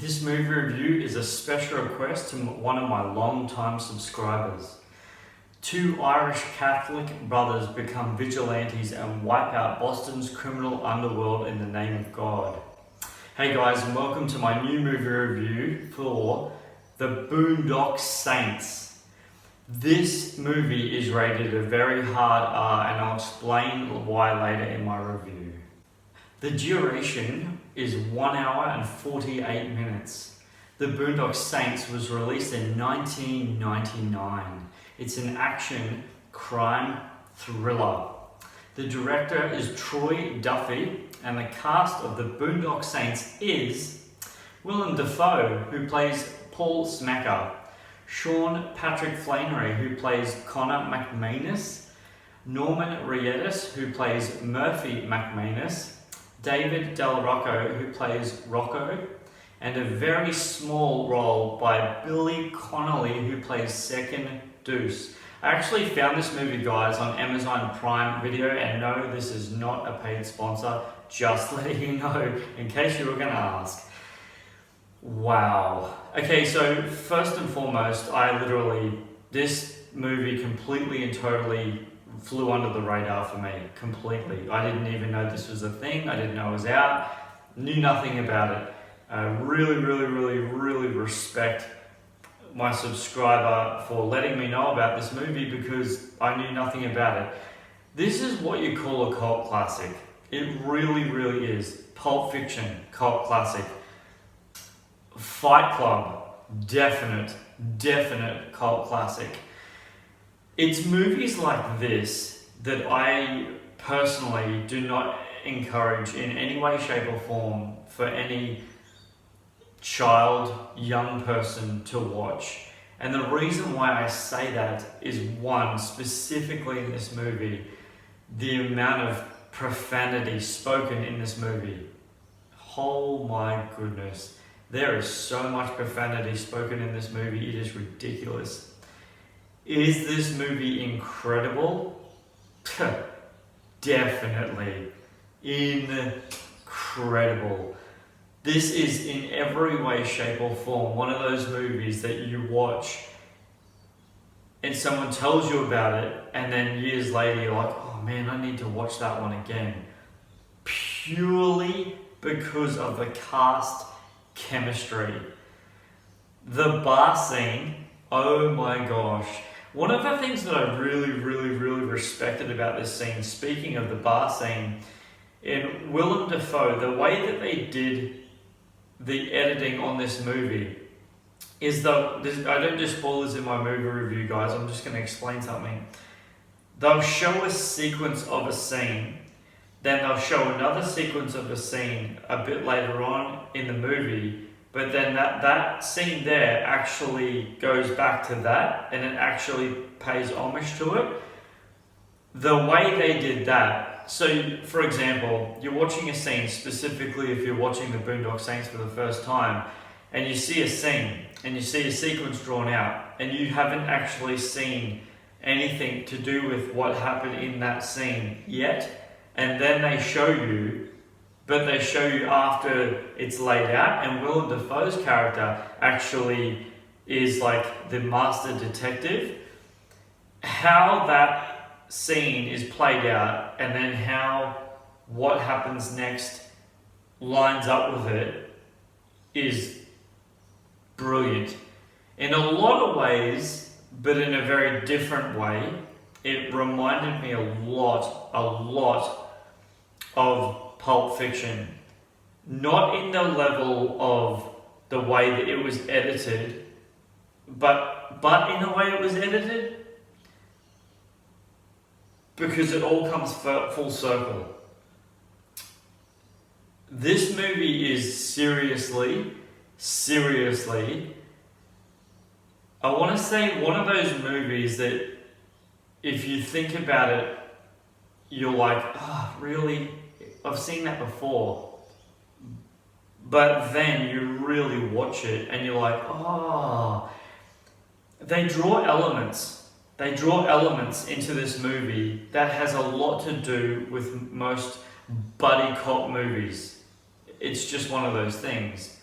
This movie review is a special request to one of my long-time subscribers. Two Irish Catholic brothers become vigilantes and wipe out Boston's criminal underworld in the name of God. Hey guys, and welcome to my new movie review for the Boondocks Saints. This movie is rated a very hard R, and I'll explain why later in my review. The duration is 1 hour and 48 minutes. The Boondocks Saints was released in 1999. It's an action crime thriller. The director is Troy Duffy, and the cast of the Boondocks Saints is Willem Dafoe, who plays Paul Smacker, Sean Patrick Flanery, who plays Connor McManus, Norman Reedus, who plays Murphy McManus, David Del Rocco, who plays Rocco, and a very small role by Billy Connolly, who plays Second Deuce. I actually found this movie, guys, on Amazon Prime Video, and no, this is not a paid sponsor, just letting you know, in case you were going to ask. Wow. Okay, so first and foremost, this movie completely and totally flew under the radar for me, completely. I didn't even know this was a thing. I didn't know it was out. Knew nothing about it. Really respect my subscriber for letting me know about this movie because I knew nothing about it. This is what you call a cult classic. It really is. Pulp Fiction, cult classic. Fight Club, definite cult classic. It's movies like this that I personally do not encourage in any way, shape or form for any child, young person to watch. And the reason why I say that is, one, specifically in this movie, the amount of profanity spoken in this movie. Oh my goodness. There is so much profanity spoken in this movie, it is ridiculous. Is this movie incredible? Definitely. Incredible. This is in every way, shape or form one of those movies that you watch and someone tells you about it, and then years later you're like, oh man, I need to watch that one again. Purely because of the cast chemistry. The bar scene, oh my gosh. One of the things that I really respected about this scene, speaking of the bar scene, in Willem Dafoe, the way that they did the editing on this movie is I don't do spoilers in my movie review, guys, I'm just going to explain something. They'll show a sequence of a scene, then they'll show another sequence of a scene a bit later on in the movie, but then that scene there actually goes back to that, and it actually pays homage to it. The way they did that, so for example, you're watching a scene, specifically if you're watching the Boondocks Saints for the first time, and you see a scene, and you see a sequence drawn out, and you haven't actually seen anything to do with what happened in that scene yet, and then they show you, but they show you after it's laid out, and Willem Dafoe's character actually is like the master detective. How that scene is played out, and then what happens next lines up with it, is brilliant. In a lot of ways, but in a very different way, it reminded me a lot of Pulp Fiction. Not in the level of the way that it was edited, but in the way it was edited, because it all comes full circle. This movie is seriously, I want to say one of those movies that if you think about it, you're like, oh, really? I've seen that before. But then you really watch it and you're like, oh, they draw elements into this movie that has a lot to do with most buddy cop movies. It's just one of those things.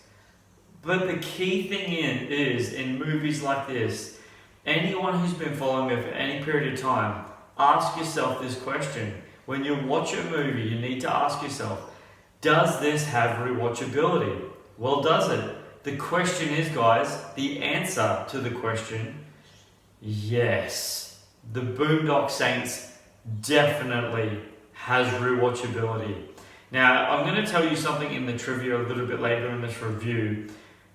But the key thing is in movies like this, anyone who's been following me for any period of time, ask yourself this question. When you watch a movie, you need to ask yourself, does this have rewatchability? Well, does it? The question is, guys, the answer to the question, yes. The Boondocks Saints definitely has rewatchability. Now, I'm going to tell you something in the trivia a little bit later in this review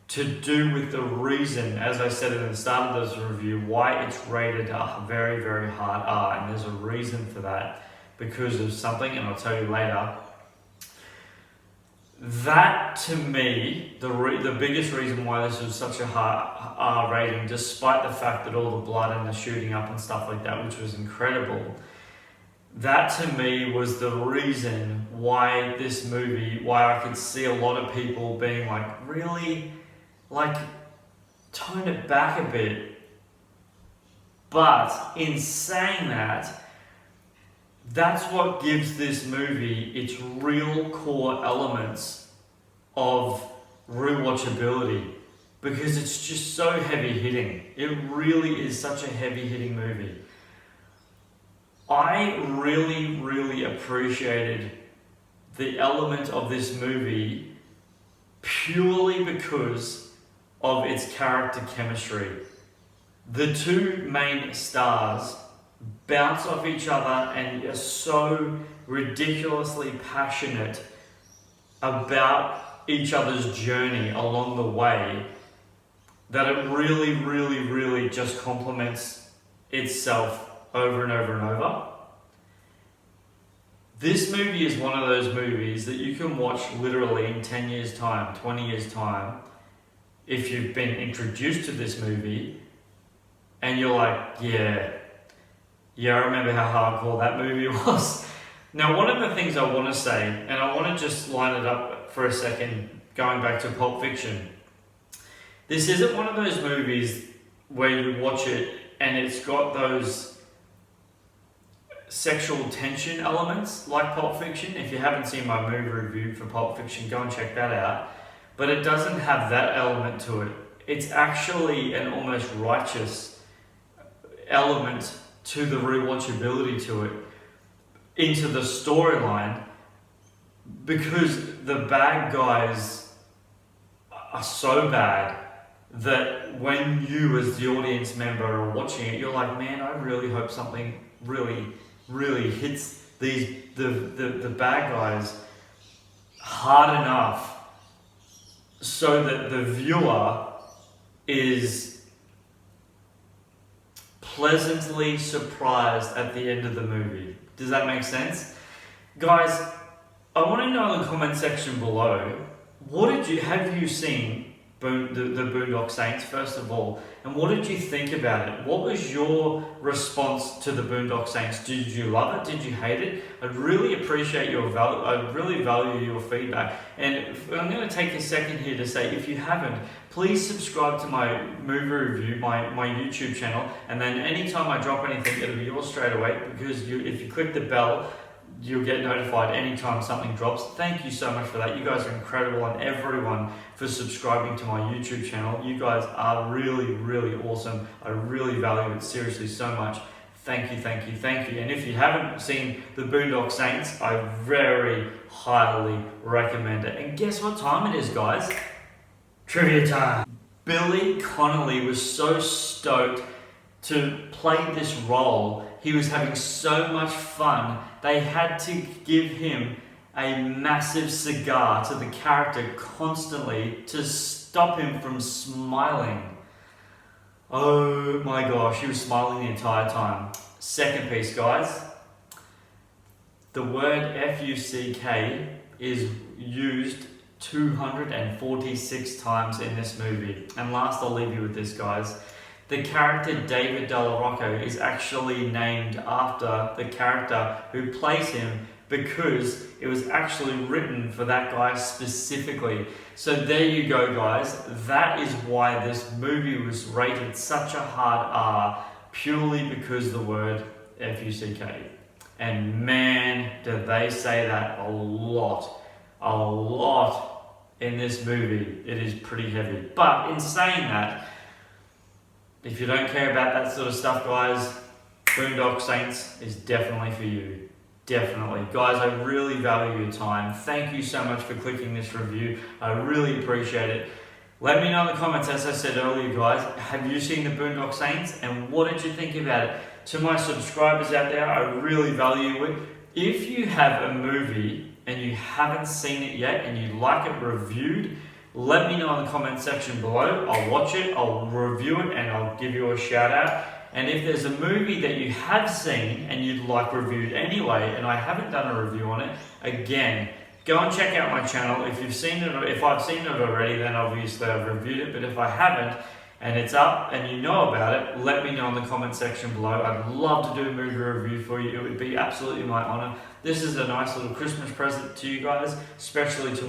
to do with the reason, as I said at the start of this review, why it's rated a very, very hard R. And there's a reason for that because of something, and I'll tell you later. That, to me, the biggest reason why this was such a high R rating, despite the fact that all the blood and the shooting up and stuff like that, which was incredible, that to me was the reason why this movie, why I could see a lot of people being like, really, like, tone it back a bit. But in saying that, that's what gives this movie its real core elements of rewatchability, because it's just so heavy hitting. It really is such a heavy hitting movie. I really, really appreciated the element of this movie purely because of its character chemistry. The two main stars bounce off each other and are so ridiculously passionate about each other's journey along the way that it really, really, really just complements itself over and over and over. This movie is one of those movies that you can watch literally in 10 years' time, 20 years' time, if you've been introduced to this movie and you're like, yeah, I remember how hardcore that movie was. Now, one of the things I want to say, and I want to just line it up for a second, going back to Pulp Fiction. This isn't one of those movies where you watch it and it's got those sexual tension elements like Pulp Fiction. If you haven't seen my movie review for Pulp Fiction, go and check that out. But it doesn't have that element to it. It's actually an almost righteous element to the rewatchability to it, into the storyline, because the bad guys are so bad that when you as the audience member are watching it, you're like, man, I really hope something really, really hits the bad guys hard enough so that the viewer is pleasantly surprised at the end of the movie. Does that make sense? Guys, I want to know in the comment section below, have you seen the Boondocks Saints, first of all, and what did you think about it? What was your response to the Boondocks Saints? Did you love it? Did you hate it? I'd really appreciate your I'd really value your feedback. And I'm going to take a second here to say, if you haven't, please subscribe to my movie review, my YouTube channel, and then anytime I drop anything, it'll be yours straight away, because if you click the bell, you'll get notified anytime something drops. Thank you so much for that. You guys are incredible, and everyone for subscribing to my YouTube channel. You guys are really, really awesome. I really value it seriously so much. Thank you, thank you, thank you. And if you haven't seen the Boondocks Saints, I very highly recommend it. And guess what time it is, guys? Trivia time. Billy Connolly was so stoked to play this role. He was having so much fun. They had to give him a massive cigar to the character constantly to stop him from smiling. Oh my gosh, he was smiling the entire time. Second piece, guys. The word F-U-C-K is used 246 times in this movie. And last, I'll leave you with this, guys. The character David Della Rocca is actually named after the character who plays him, because it was actually written for that guy specifically. So there you go, guys. That is why this movie was rated such a hard R, purely because the word F-U-C-K. And man, did they say that a lot in this movie. It is pretty heavy. But in saying that, if you don't care about that sort of stuff, guys, Boondocks Saints is definitely for you. Definitely. Guys, I really value your time. Thank you so much for clicking this review. I really appreciate it. Let me know in the comments, as I said earlier, guys, have you seen the Boondocks Saints and what did you think about it? To my subscribers out there, I really value it. If you have a movie and you haven't seen it yet and you'd like it reviewed, let me know in the comment section below. I'll watch it, I'll review it, and I'll give you a shout out. And if there's a movie that you have seen and you'd like reviewed anyway, and I haven't done a review on it, again, go and check out my channel. If you've seen it, if I've seen it already, then obviously I've reviewed it. But if I haven't, and it's up and you know about it, let me know in the comment section below. I'd love to do a movie review for you. It would be absolutely my honor. This is a nice little Christmas present to you guys, especially to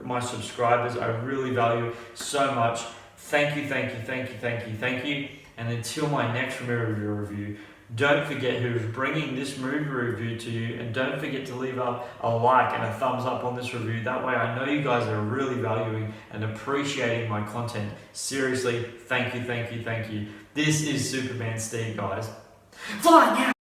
my subscribers. I really value it so much. Thank you, thank you, thank you, thank you, thank you. And until my next movie review, don't forget who's bringing this movie review to you, and don't forget to leave a like and a thumbs up on this review. That way I know you guys are really valuing and appreciating my content. Seriously, thank you, thank you, thank you. This is Superman Steve, guys. Flying out!